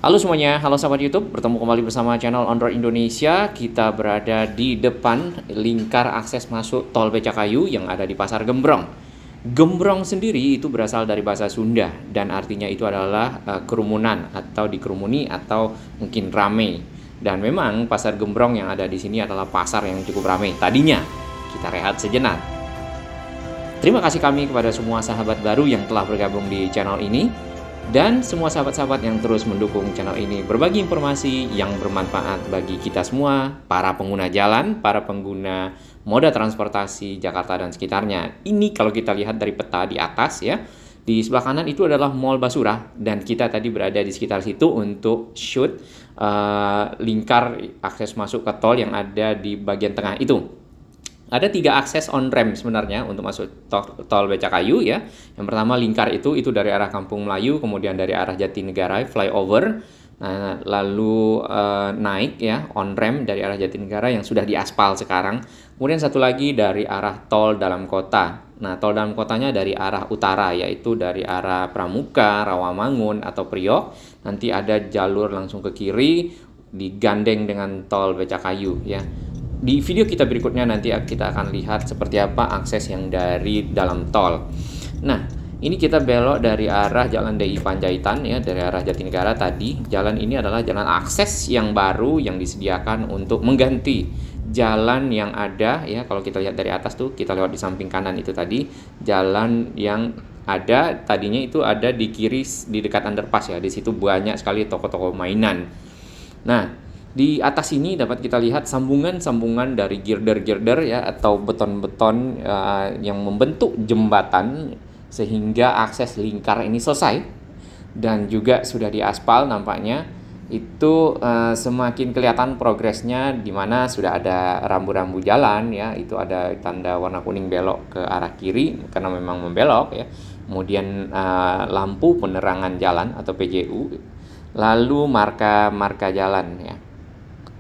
Halo semuanya, halo sahabat YouTube, bertemu kembali bersama channel Ondroid Indonesia. Kita berada di depan lingkar akses masuk tol Becakayu yang ada di Pasar Gembrong. Gembrong sendiri itu berasal dari bahasa Sunda dan artinya itu adalah kerumunan atau dikerumuni atau mungkin ramai. Dan memang Pasar Gembrong yang ada di sini adalah pasar yang cukup ramai. Tadinya kita rehat sejenak. Terima kasih kami kepada semua sahabat baru yang telah bergabung di channel ini. Dan semua sahabat-sahabat yang terus mendukung channel ini berbagi informasi yang bermanfaat bagi kita semua, para pengguna jalan, para pengguna moda transportasi Jakarta dan sekitarnya. Ini kalau kita lihat dari peta di atas ya, di sebelah kanan itu adalah Mall Basura dan kita tadi berada di sekitar situ untuk shoot lingkar akses masuk ke tol yang ada di bagian tengah itu. Ada 3 akses on ramp sebenarnya untuk masuk tol Becakayu ya. Yang pertama lingkar itu dari arah Kampung Melayu, kemudian dari arah Jatinegara flyover. Nah, lalu naik ya on ramp dari arah Jatinegara yang sudah diaspal sekarang. Kemudian satu lagi dari arah tol dalam kota. Nah, tol dalam kotanya dari arah utara yaitu dari arah Pramuka, Rawamangun atau Priok. Nanti ada jalur langsung ke kiri digandeng dengan tol Becakayu ya. Di video kita berikutnya nanti kita akan lihat seperti apa akses yang dari dalam tol. Nah, ini kita belok dari arah Jalan DI Panjaitan ya, dari arah Jatinegara tadi. Jalan ini adalah jalan akses yang baru yang disediakan untuk mengganti jalan yang ada ya. Kalau kita lihat dari atas tuh, kita lewat di samping kanan itu tadi, jalan yang ada tadinya itu ada di kiri di dekat underpass ya. Di situ banyak sekali toko-toko mainan. Nah, di atas ini dapat kita lihat sambungan-sambungan dari girder-girder ya atau beton-beton yang membentuk jembatan sehingga akses lingkar ini selesai dan juga sudah diaspal nampaknya. Itu semakin kelihatan progresnya di mana sudah ada rambu-rambu jalan ya, itu ada tanda warna kuning belok ke arah kiri karena memang membelok ya. Kemudian lampu penerangan jalan atau PJU, lalu marka-marka jalan ya.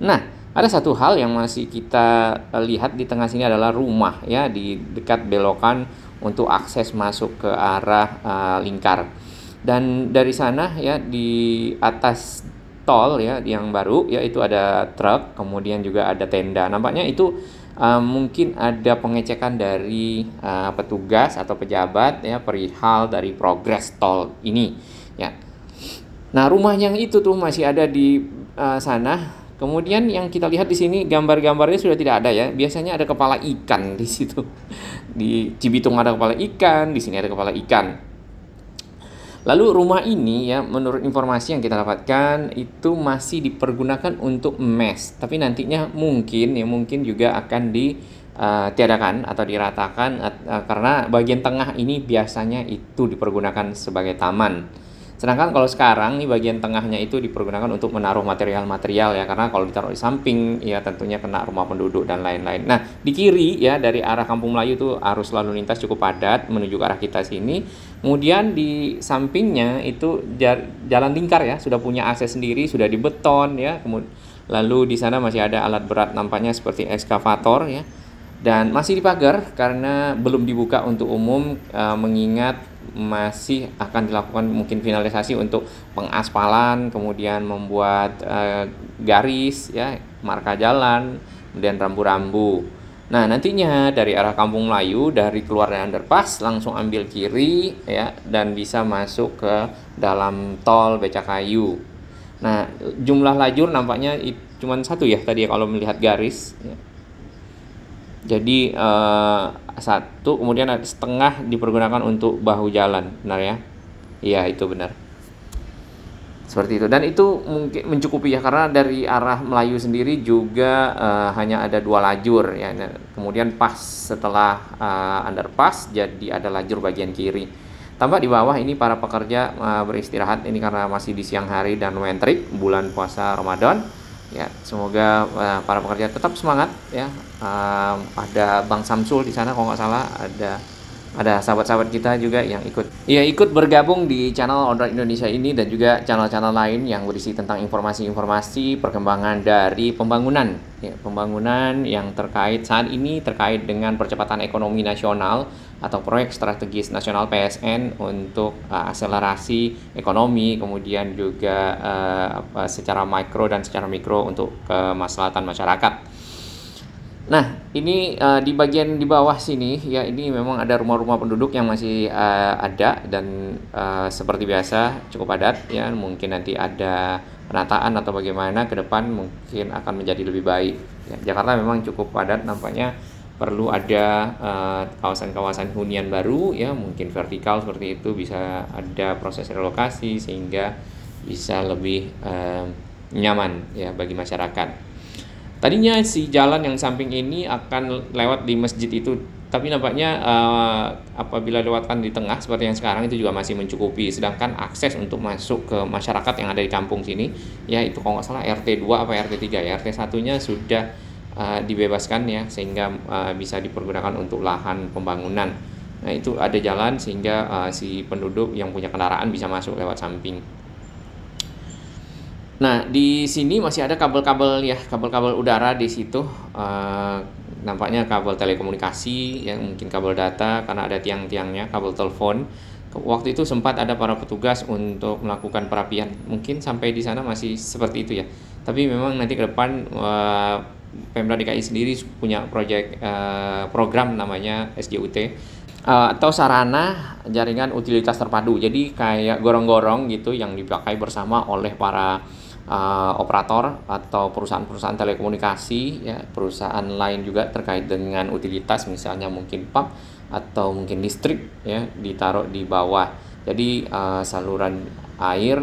Nah, ada satu hal yang masih kita lihat di tengah sini adalah rumah ya di dekat belokan untuk akses masuk ke arah lingkar. Dan dari sana ya di atas tol ya yang baru ya itu ada truk, kemudian juga ada tenda. Nampaknya itu mungkin ada pengecekan dari petugas atau pejabat ya perihal dari progres tol ini ya. Nah, rumah yang itu tuh masih ada di sana. Kemudian yang kita lihat di sini gambar-gambarnya sudah tidak ada ya. Biasanya ada kepala ikan di situ. Di Cibitung ada kepala ikan, di sini ada kepala ikan. Lalu rumah ini ya menurut informasi yang kita dapatkan itu masih dipergunakan untuk mes. Tapi nantinya mungkin juga akan ditiadakan atau diratakan karena bagian tengah ini biasanya itu dipergunakan sebagai taman. Sedangkan kalau sekarang nih bagian tengahnya itu dipergunakan untuk menaruh material-material ya, karena kalau ditaruh di samping ya tentunya kena rumah penduduk dan lain-lain. Nah, di kiri ya dari arah Kampung Melayu itu arus lalu lintas cukup padat menuju ke arah kita sini. Kemudian di sampingnya itu jalan lingkar ya, sudah punya akses sendiri, sudah dibeton ya. Lalu di sana masih ada alat berat nampaknya seperti ekskavator ya. Dan masih dipagar karena belum dibuka untuk umum mengingat masih akan dilakukan mungkin finalisasi untuk pengaspalan, kemudian membuat garis ya, marka jalan, kemudian rambu-rambu. Nah, nantinya dari arah Kampung Melayu dari keluar dari underpass langsung ambil kiri ya dan bisa masuk ke dalam tol Becakayu. Nah, jumlah lajur nampaknya cuma satu ya tadi kalau melihat garis ya. Jadi satu, kemudian setengah dipergunakan untuk bahu jalan, benar ya? Iya, itu benar. Seperti itu, dan itu mungkin mencukupi ya karena dari arah Melayu sendiri juga hanya ada 2 lajur ya. Kemudian pas setelah underpass jadi ada lajur bagian kiri. Tampak di bawah ini para pekerja beristirahat ini karena masih di siang hari dan wentrik bulan puasa Ramadan. Ya, semoga para pekerja tetap semangat ya. Ada Bang Samsul di sana kalau nggak salah, ada sahabat-sahabat kita juga yang ikut bergabung di channel Ondroid Indonesia ini dan juga channel-channel lain yang berisi tentang informasi-informasi perkembangan dari pembangunan ya, pembangunan yang terkait saat ini terkait dengan percepatan ekonomi nasional atau proyek strategis nasional PSN untuk akselerasi ekonomi, kemudian juga secara mikro dan secara mikro untuk kemaslahatan masyarakat. Nah, ini di bagian di bawah sini ya, ini memang ada rumah-rumah penduduk yang masih ada dan seperti biasa cukup padat ya. Mungkin nanti ada penataan atau bagaimana ke depan mungkin akan menjadi lebih baik. Ya, Jakarta memang cukup padat, nampaknya perlu ada kawasan-kawasan hunian baru ya, mungkin vertikal seperti itu, bisa ada proses relokasi sehingga bisa lebih nyaman ya bagi masyarakat. Tadinya si jalan yang samping ini akan lewat di masjid itu, tapi nampaknya apabila lewatkan di tengah seperti yang sekarang itu juga masih mencukupi. Sedangkan akses untuk masuk ke masyarakat yang ada di kampung sini, ya itu kalau nggak salah RT 2 apa RT 3 ya, RT 1-nya sudah dibebaskan ya, sehingga bisa dipergunakan untuk lahan pembangunan. Nah itu ada jalan sehingga si penduduk yang punya kendaraan bisa masuk lewat samping. Nah, di sini masih ada kabel-kabel ya, kabel-kabel udara di situ. Nampaknya kabel telekomunikasi, ya mungkin kabel data karena ada tiang-tiangnya, kabel telepon. Waktu itu sempat ada para petugas untuk melakukan perapian. Mungkin sampai di sana masih seperti itu ya. Tapi memang nanti ke depan Pemda DKI sendiri punya program namanya SJUT. Atau sarana jaringan utilitas terpadu. Jadi kayak gorong-gorong gitu yang dipakai bersama oleh para operator atau perusahaan-perusahaan telekomunikasi ya, perusahaan lain juga terkait dengan utilitas, misalnya mungkin pump atau mungkin listrik ya, ditaruh di bawah. Jadi saluran air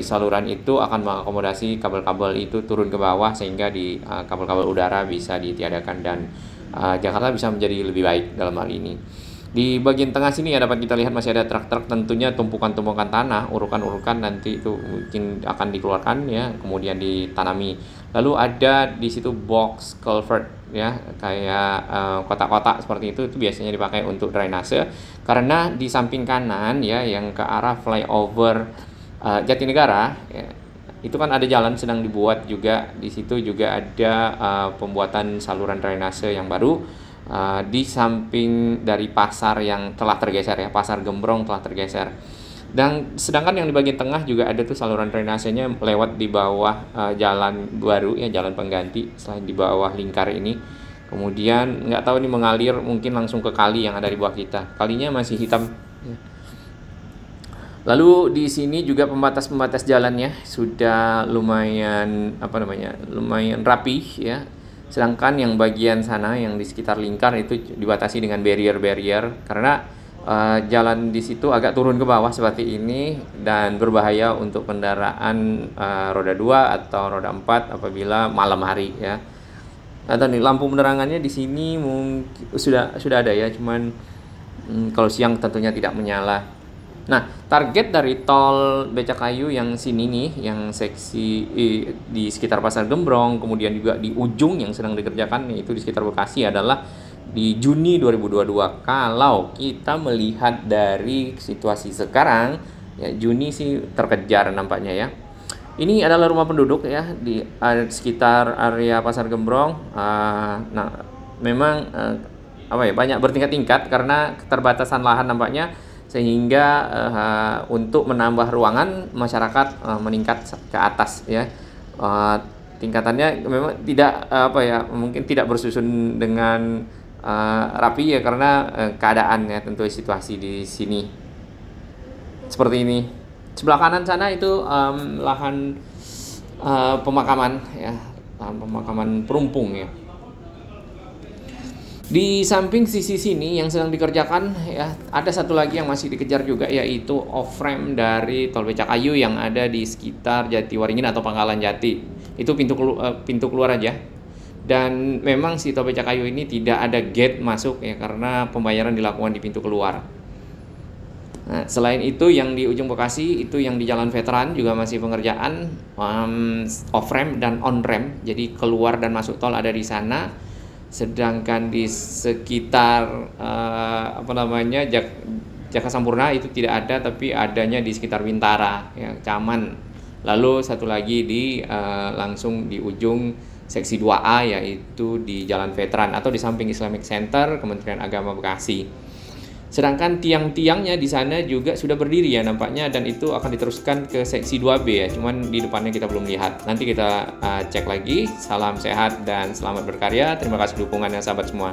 saluran itu akan mengakomodasi kabel-kabel itu turun ke bawah sehingga di kabel-kabel udara bisa ditiadakan dan Jakarta bisa menjadi lebih baik dalam hal ini. Di bagian tengah sini ya dapat kita lihat masih ada truk-truk, tentunya tumpukan-tumpukan tanah, urukan-urukan nanti itu mungkin akan dikeluarkan ya, kemudian ditanami. Lalu ada di situ box culvert ya, kayak kotak-kotak seperti itu biasanya dipakai untuk drainase, karena di samping kanan ya yang ke arah flyover Jatinegara ya, itu kan ada jalan sedang dibuat juga, di situ juga ada pembuatan saluran drainase yang baru. Di samping dari pasar yang telah tergeser ya, pasar Gembrong telah tergeser. Dan sedangkan yang di bagian tengah juga ada tuh saluran drainasenya lewat di bawah jalan baru ya, jalan pengganti selain di bawah lingkar ini. Kemudian nggak tahu ini mengalir mungkin langsung ke kali yang ada di bawah kita. Kalinya masih hitam ya. Lalu di sini juga pembatas-pembatas jalannya sudah lumayan lumayan rapi ya. Sedangkan yang bagian sana yang di sekitar lingkar itu dibatasi dengan barrier-barrier karena jalan di situ agak turun ke bawah seperti ini dan berbahaya untuk kendaraan roda 2 atau roda 4 apabila malam hari ya. Atau nih lampu penerangannya di sini mungkin sudah ada ya, cuman kalau siang tentunya tidak menyala. Nah, target dari tol Becakayu yang sini nih, yang seksi di sekitar Pasar Gembrong, kemudian juga di ujung yang sedang dikerjakan yaitu di sekitar Bekasi adalah di Juni 2022. Kalau kita melihat dari situasi sekarang, ya Juni sih terkejar nampaknya ya. Ini adalah rumah penduduk ya di sekitar area Pasar Gembrong. Nah, memang banyak bertingkat-tingkat karena keterbatasan lahan nampaknya, sehingga untuk menambah ruangan masyarakat meningkat ke atas ya. Tingkatannya memang tidak mungkin tidak bersusun dengan rapi ya, karena keadaan ya, tentu situasi di sini seperti ini. Sebelah kanan sana itu lahan pemakaman ya, lahan pemakaman perumpung ya. Di samping sisi sini yang sedang dikerjakan ya, ada satu lagi yang masih dikejar juga, yaitu off-ramp dari tol Becakayu yang ada di sekitar Jatiwaringin atau Pangkalan Jati. Itu pintu keluar aja. Dan memang si tol Becakayu ini tidak ada gate masuk ya, karena pembayaran dilakukan di pintu keluar. Nah, selain itu yang di ujung Bekasi itu yang di Jalan Veteran juga masih pengerjaan off-ramp dan on-ramp. Jadi keluar dan masuk tol ada di sana. Sedangkan di sekitar Jaka Sampurna itu tidak ada, tapi adanya di sekitar Bintara ya, Caman. Lalu satu lagi di langsung di ujung seksi 2A, yaitu di Jalan Veteran atau di samping Islamic Center Kementerian Agama Bekasi. Sedangkan tiang-tiangnya di sana juga sudah berdiri ya nampaknya, dan itu akan diteruskan ke seksi 2B ya, cuman di depannya kita belum lihat. Nanti kita cek lagi. Salam sehat dan selamat berkarya. Terima kasih dukungannya sahabat semua.